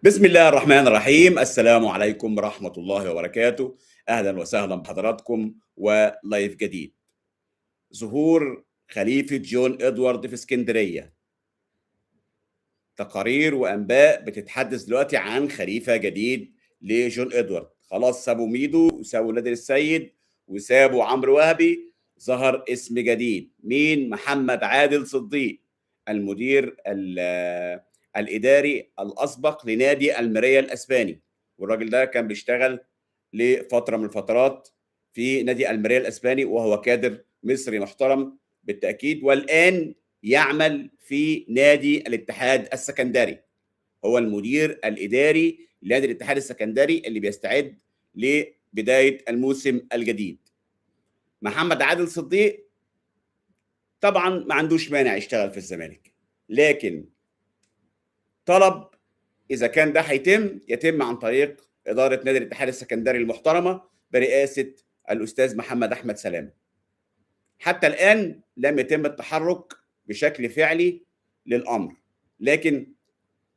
بسم الله الرحمن الرحيم. السلام عليكم ورحمة الله وبركاته. أهلا وسهلا بحضراتكم ولايف جديد. ظهور خليفة جون إدوارد في اسكندرية. تقارير وأنباء بتتحدث دلوقتي عن خليفة جديد لجون إدوارد. خلاص سابوا ميدو وسابوا نادر السيد وسابوا عمرو وهبي. ظهر اسم جديد. مين؟ محمد عادل صديق، المدير الإداري الأسبق لنادي الميريا الأسباني. والراجل ده كان بيشتغل لفترة من الفترات في نادي الميريا الأسباني، وهو كادر مصري محترم بالتأكيد، والآن يعمل في نادي الاتحاد السكندري. هو المدير الإداري لنادي الاتحاد السكندري اللي بيستعد لبداية الموسم الجديد. محمد عادل صديق طبعا ما عندوش مانع يشتغل في الزمالك، لكن طلب إذا كان ده يتم عن طريق إدارة نادي الاتحاد السكندري المحترمة برئاسة الأستاذ محمد أحمد سلامة. حتى الآن لم يتم التحرك بشكل فعلي للأمر، لكن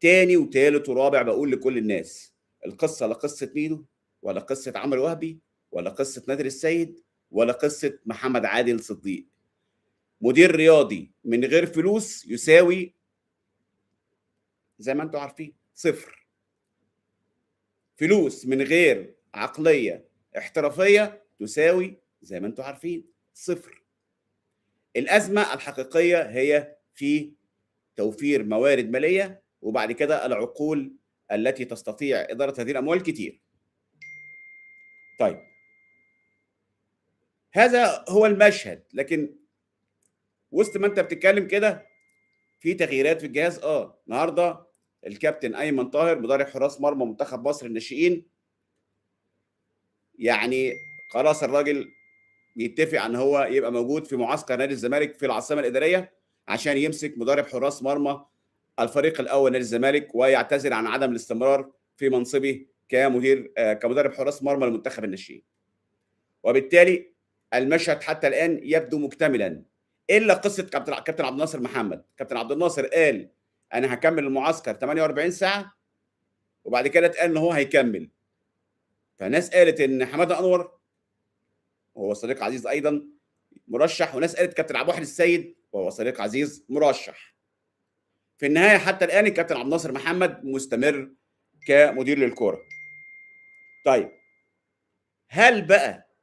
تاني وتالت ورابع بقول لكل الناس: القصة لا قصة ميدو ولا قصة عمرو وهبي ولا قصة نادر السيد ولا قصة محمد عادل صديق. مدير رياضي من غير فلوس يساوي زي ما انتم عارفين صفر. فلوس من غير عقلية احترافية تساوي زي ما انتم عارفين صفر. الأزمة الحقيقية هي في توفير موارد مالية، وبعد كده العقول التي تستطيع إدارة هذه الأموال كتير. طيب، هذا هو المشهد. لكن وسط ما انت بتتكلم كده في تغييرات في الجهاز. النهارده الكابتن ايمن طاهر مدرب حراس مرمى منتخب مصر الناشئين، يعني خلاص الراجل بيتفق ان هو يبقى موجود في معسكر نادي الزمالك في العاصمه الاداريه عشان يمسك مدرب حراس مرمى الفريق الاول نادي الزمالك، ويعتذر عن عدم الاستمرار في منصبه كمدرب حراس مرمى لمنتخب الناشئين. وبالتالي المشهد حتى الان يبدو مكتملا، الا قصه كابتن عبد الناصر محمد. كابتن عبد الناصر قال انا هكمل المعسكر 48 ساعه، وبعد كده اتقال ان هو هيكمل. فناس قالت ان حماده انور وهو صديق عزيز ايضا مرشح، وناس قالت كابتن عبد الواحد السيد وهو صديق عزيز مرشح. في النهايه حتى الان الكابتن عبد الناصر محمد مستمر كمدير للكوره. طيب، هل بقى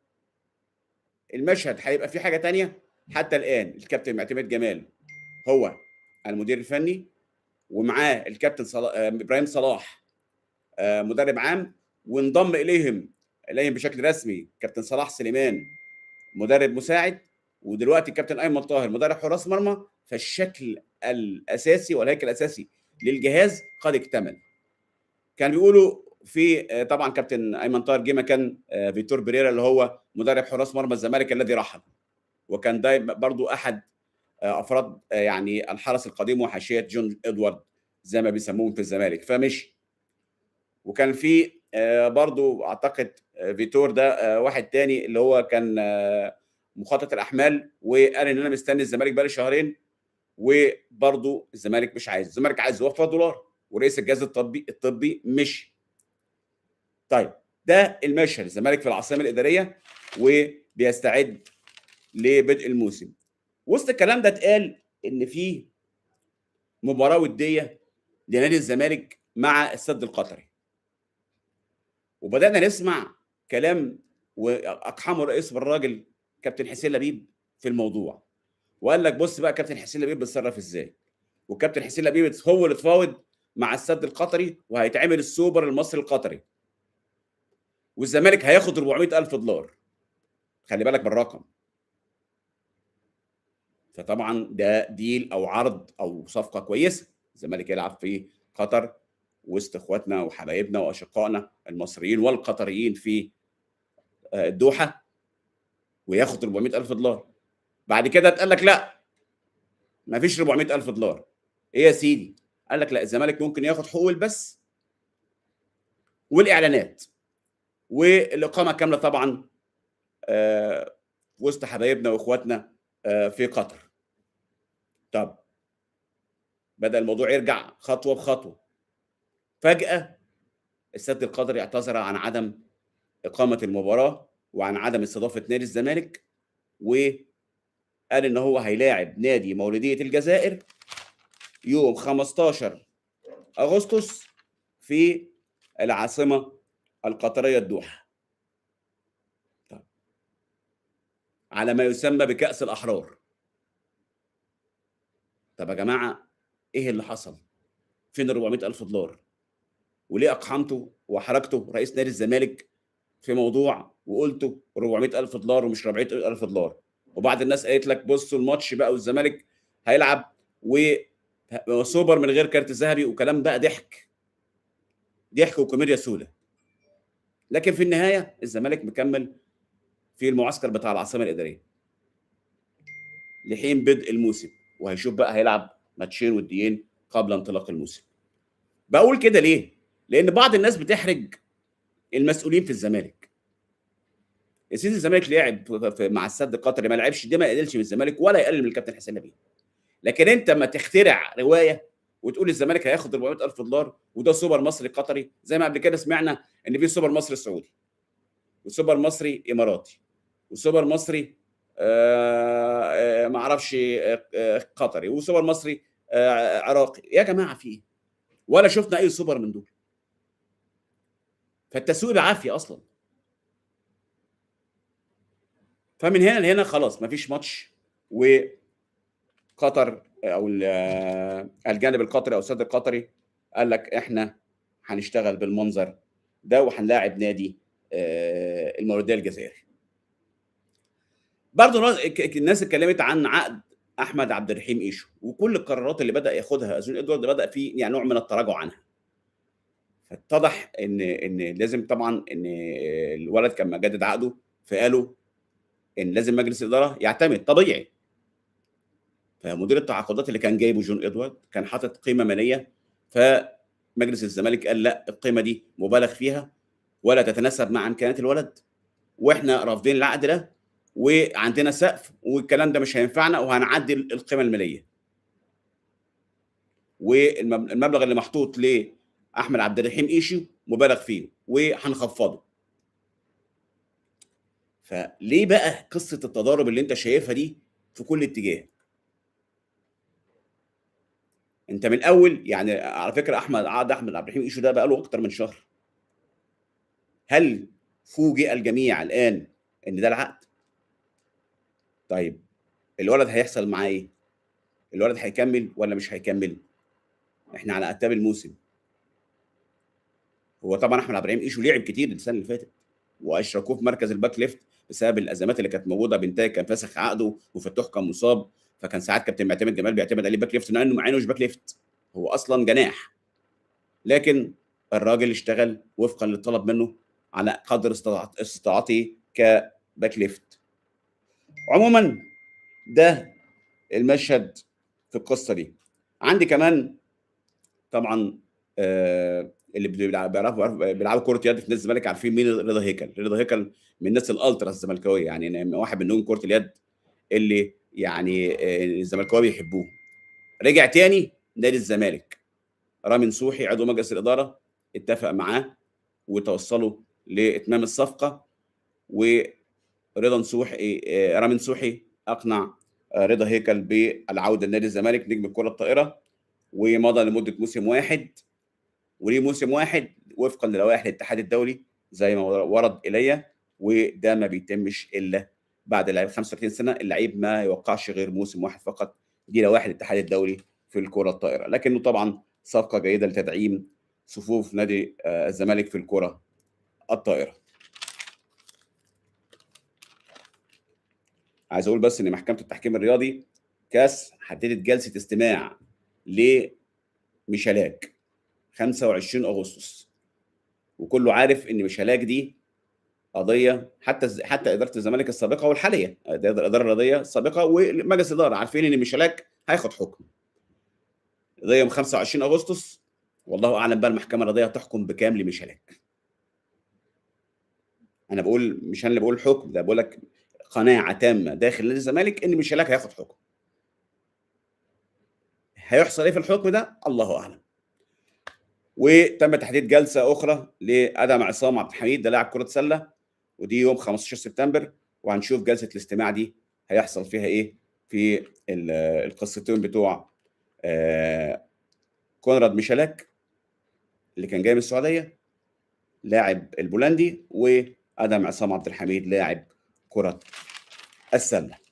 المشهد هيبقى فيه حاجه ثانيه؟ حتى الان الكابتن معتمد جمال هو المدير الفني، ومعاه الكابتن ابراهيم صلاح مدرب عام، وانضم اليهم بشكل رسمي كابتن صلاح سليمان مدرب مساعد، ودلوقتي الكابتن ايمن طاهر مدرب حراس مرمى. فالشكل الاساسي والهيكل الاساسي للجهاز قد اكتمل. كان بيقولوا في طبعا كابتن ايمن طاهر جه مكان فيتور بريرا اللي هو مدرب حراس مرمى الزمالك الذي رحل، وكان ده برضو احد افراد يعني الحرس القديم وحاشيه جون ادوارد زي ما بيسموهم في الزمالك، فمشي. وكان في برضو اعتقد فيتور ده واحد تاني اللي هو كان مخطط الاحمال، وقال ان انا مستني الزمالك بقالي شهرين، وبرضو الزمالك مش عايز. الزمالك عايز يوفر دولار، ورئيس الجهاز الطبي مشي. طيب، ده المشهد. الزمالك في العاصمه الاداريه وبيستعد لبدء الموسم. وسط الكلام ده اتقال ان في مباراه وديه لنادي الزمالك مع السد القطري، وبدانا نسمع كلام واقحمه رئيس بالراجل كابتن حسين لبيب في الموضوع، وقال لك بص بقى كابتن حسين لبيب بيتصرف ازاي. وكابتن حسين لبيب هو اللي اتفاوض مع السد القطري، وهيتعمل السوبر المصري القطري، والزمالك هياخد 400,000 دولار. خلي بالك بالرقم. فطبعا ده ديل او عرض او صفقه كويسه. الزمالك يلعب في قطر وسط اخواتنا وحبايبنا واشقائنا المصريين والقطريين في الدوحه، وياخد 400,000 دولار. بعد كده اتقال لك لا، ما فيش 400,000 دولار. ايه يا سيدي؟ قال لك لا، الزمالك ممكن ياخد حقوق البث والاعلانات والاقامه كامله طبعا وسط حبايبنا واخواتنا في قطر. طب بدأ الموضوع يرجع خطوه بخطوه. فجأة السد القطري اعتذر عن عدم إقامة المباراة وعن عدم استضافة نادي الزمالك، وقال إن هو هيلاعب نادي مولودية الجزائر يوم 15 أغسطس في العاصمة القطرية الدوحة، على ما يسمى بكأس الأحرار. طب يا جماعة إيه اللي حصل؟ فين ال$400,000؟ وليه أقحمتوا وأحرجتوا رئيس نادي الزمالك في موضوع وقلتوا $400,000 ومش $400,000؟ وبعض الناس قالت لك بصوا الماتش بقى والزمالك هيلعب وسوبر من غير كارت ذهبي، وكلام بقى ضحك وكوميديا سوداء. لكن في النهاية الزمالك مكمل في المعسكر بتاع العاصمة الإدارية لحين بدء الموسم، وهيشوف بقى هيلعب ماتشين وديين قبل انطلاق الموسم. بقول كده ليه؟ لأن بعض الناس بتحرج المسؤولين في الزمالك. يا سيدي الزمالك لعب مع السد القطري، ما لعبش، ده ما يقللش من الزمالك ولا يقلل من الكابتن حسين نبيل. لكن انت ما تخترع روايه وتقول الزمالك هياخد $400,000 وده سوبر مصري قطري، زي ما قبل كده سمعنا ان في سوبر مصري سعودي وسوبر مصري اماراتي وسوبر مصري ما اعرفش قطري وسوبر مصري عراقي. يا جماعه في ايه؟ ولا شفنا اي سوبر من دول. فالتسويق بعافيه اصلا. فمن هنا لهنا خلاص مفيش ماتش، وقطر او الجانب القطري او السد القطري قال لك احنا هنشتغل بالمنظر ده وهنلاعب نادي المولوديه الجزائري. برضه الناس اتكلمت عن عقد احمد عبد الرحيم ايشو، وكل القرارات اللي بدا ياخدها جون ادوارد بدا في يعني نوع من التراجع عنها. فاتضح ان لازم طبعا ان الولد كان مجدد عقده، فقالوا ان لازم مجلس الاداره يعتمد طبيعي. فمدير التعاقدات اللي كان جايبه جون ادوارد كان حاطط قيمه ماليه، فمجلس الزمالك قال لا، القيمه دي مبالغ فيها ولا تتناسب مع امكانيات الولد، واحنا رافضين العقد ده وعندنا سقف والكلام ده مش هينفعنا وهنعدل القيمه الماليه. والمبلغ اللي محطوط لاحمد عبد الرحيم ايشو مبالغ فيه وهنخفضه. فليه بقى قصه التضارب اللي انت شايفها دي في كل اتجاه؟ انت من الاول يعني على فكره عقد احمد عبد الرحيم ايشو ده بقى له اكتر من شهر. هل فوجئ الجميع الان ان ده العقد؟ طيب الولد هيحصل معاه ايه؟ الولد هيكمل ولا مش هيكمل؟ احنا على اعتاب الموسم. هو طبعا احمد عبد الرحيم ايشو لعب كتير السنه اللي فاتت واشركوه في مركز الباك ليفت بسبب الازمات اللي كانت موجوده. بنتاي كان فاسخ عقده وفتوح كان مصاب، فكان ساعات كابتن معتمد جمال بيعتمد عليه باك ليفت مع انه مش باك ليفت، هو اصلا جناح. لكن الراجل اشتغل وفقا للطلب منه على قدر استطاعته كباك ليفت. عموما ده المشهد في القصه دي. عندي كمان طبعا اللي بيلعبوا كره يد في نادي الزمالك عارفين مين رضا هيكل. رضا هيكل من الناس الالترا الزملكاويه، يعني واحد من نجوم كره اليد اللي يعني الزملكاويه بيحبوه. رجع تاني نادي الزمالك. رامي نصوحي عضو مجلس الاداره اتفق معاه وتوصلوا لاتمام الصفقه، ورضا نصوحي رامي نصوحي اقنع رضا هيكل بالعوده لنادي الزمالك نجم الكره الطائره، ومضى لمده موسم واحد، وليه موسم واحد وفقا للوائح الاتحاد الدولي زي ما ورد الي، وده ما بيتمش الا بعد اللعيب 35 سنه. اللعيب ما يوقعش غير موسم واحد فقط، دي لوائح الاتحاد الدولي في الكره الطائره. لكنه طبعا صفقه جيده لتدعيم صفوف نادي الزمالك في الكره الطائره. عايز اقول بس ان محكمه التحكيم الرياضي كاس حددت جلسه استماع لميشالاك 25 اغسطس، وكله عارف ان ميشالاك دي قضيه حتى اداره الزمالك السابقه والحاليه، الاداره الرياضيه السابقه ومجلس الاداره عارفين ان ميشالاك هياخد حكم. قضيه يوم 25 اغسطس، والله اعلم بقى المحكمه الرياضيه هتحكم بكام لميشالاك. انا بقول مش انا اللي بقول حكم، ده بقول لك قناعه تامه داخل نادي الزمالك ان ميشالاك هياخد حكم. هيحصل ايه في الحكم ده الله اعلم. وتم تحديد جلسه اخرى لادهم عصام عبد الحميد، ده لاعب كره سله، ودي يوم 15 سبتمبر، وهنشوف جلسه الاستماع دي هيحصل فيها ايه في القصتين بتوع كونراد ميشالاك اللي كان جاي من السعوديه لاعب البولندي، وادهم عصام عبد الحميد لاعب كره السله.